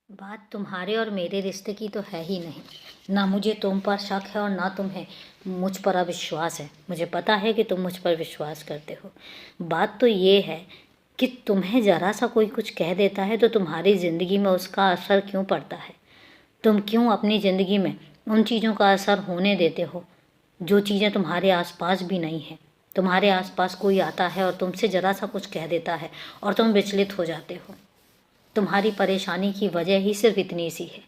बात तुम्हारे और मेरे रिश्ते की तो है ही नहीं। ना मुझे तुम पर शक है और ना तुम्हें मुझ पर अविश्वास है। मुझे पता है कि तुम मुझ पर विश्वास करते हो। बात तो ये है कि तुम्हें ज़रा सा कोई कुछ कह देता है तो तुम्हारी ज़िंदगी में उसका असर क्यों पड़ता है। तुम क्यों अपनी ज़िंदगी में उन चीज़ों का असर होने देते हो जो चीज़ें तुम्हारे आसपास भी नहीं हैं। तुम्हारे आसपास कोई आता है और तुमसे ज़रा सा कुछ कह देता है और तुम विचलित हो जाते हो। तुम्हारी परेशानी की वजह ही सिर्फ इतनी सी है।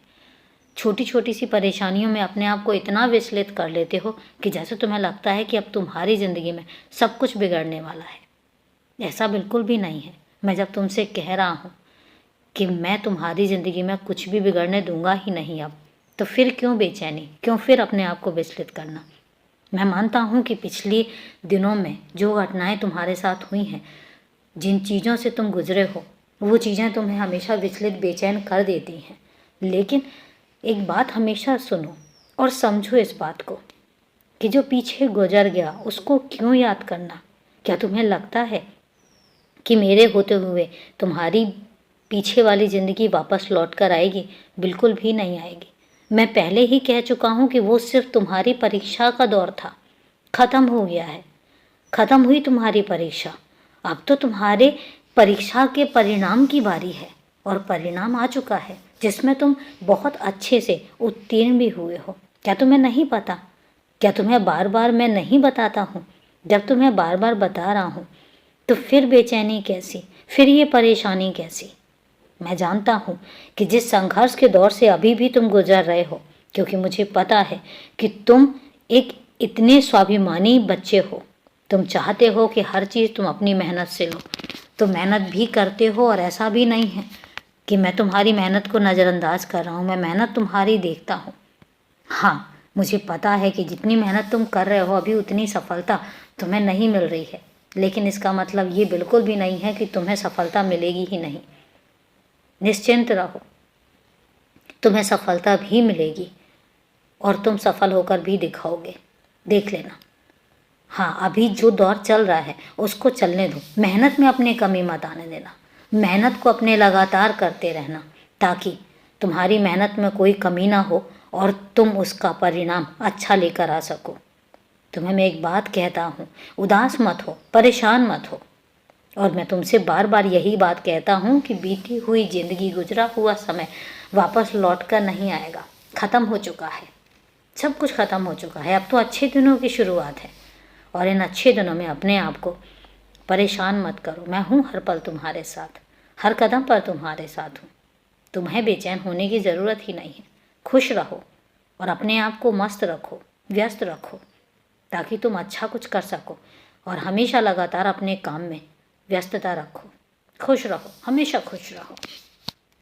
छोटी छोटी सी परेशानियों में अपने आप को इतना विचलित कर लेते हो कि जैसे तुम्हें लगता है कि अब तुम्हारी ज़िंदगी में सब कुछ बिगड़ने वाला है। ऐसा बिल्कुल भी नहीं है। मैं जब तुमसे कह रहा हूँ कि मैं तुम्हारी ज़िंदगी में कुछ भी बिगड़ने दूंगा ही नहीं अब, तो फिर क्यों बेचैनी, क्यों फिर अपने आप को विचलित करना। मैं मानता हूँ कि पिछले दिनों में जो घटनाएं तुम्हारे साथ हुई हैं, जिन चीज़ों से तुम गुजरे हो, वो चीज़ें तुम्हें हमेशा विचलित बेचैन कर देती हैं। लेकिन एक बात हमेशा सुनो और समझो इस बात को कि जो पीछे गुजर गया उसको क्यों याद करना। क्या तुम्हें लगता है कि मेरे होते हुए तुम्हारी पीछे वाली ज़िंदगी वापस लौट कर आएगी? बिल्कुल भी नहीं आएगी। मैं पहले ही कह चुका हूँ कि वो सिर्फ तुम्हारी परीक्षा का दौर था, ख़त्म हो गया है। ख़त्म हुई तुम्हारी परीक्षा। अब तो तुम्हारे परीक्षा के परिणाम की बारी है और परिणाम आ चुका है जिसमें तुम बहुत अच्छे से उत्तीर्ण भी हुए हो। क्या तुम्हें नहीं पता? क्या तुम्हें बार बार मैं नहीं बताता हूँ? जब तुम्हें बार बार बता रहा हूँ तो फिर बेचैनी कैसी, फिर ये परेशानी कैसी। मैं जानता हूँ कि जिस संघर्ष के दौर से अभी भी तुम गुजर रहे हो, क्योंकि मुझे पता है कि तुम एक इतने स्वाभिमानी बच्चे हो। तुम चाहते हो कि हर चीज़ तुम अपनी मेहनत से लो, तो मेहनत भी करते हो। और ऐसा भी नहीं है कि मैं तुम्हारी मेहनत को नज़रअंदाज कर रहा हूँ, मैं मेहनत तुम्हारी देखता हूँ। हाँ, मुझे पता है कि जितनी मेहनत तुम कर रहे हो अभी उतनी सफलता तुम्हें नहीं मिल रही है, लेकिन इसका मतलब ये बिल्कुल भी नहीं है कि तुम्हें सफलता मिलेगी ही नहीं। निश्चिंत रहो, तुम्हें सफलता भी मिलेगी और तुम सफल होकर भी दिखाओगे, देख लेना। हाँ, अभी जो दौर चल रहा है उसको चलने दो। मेहनत में अपनी कमी मत आने देना। मेहनत को अपने लगातार करते रहना ताकि तुम्हारी मेहनत में कोई कमी ना हो और तुम उसका परिणाम अच्छा लेकर आ सको। तुम्हें मैं एक बात कहता हूँ, उदास मत हो, परेशान मत हो। और मैं तुमसे बार बार यही बात कहता हूँ कि बीती हुई ज़िंदगी, गुजरा हुआ समय वापस लौट कर नहीं आएगा। ख़त्म हो चुका है, सब कुछ ख़त्म हो चुका है। अब तो अच्छे दिनों की शुरुआत है और इन अच्छे दिनों में अपने आप को परेशान मत करो। मैं हूँ हर पल तुम्हारे साथ, हर कदम पर तुम्हारे साथ हूँ। तुम्हें बेचैन होने की ज़रूरत ही नहीं है। खुश रहो और अपने आप को मस्त रखो, व्यस्त रखो, ताकि तुम अच्छा कुछ कर सको और हमेशा लगातार अपने काम में व्यस्तता रखो। खुश रहो, हमेशा खुश रहो।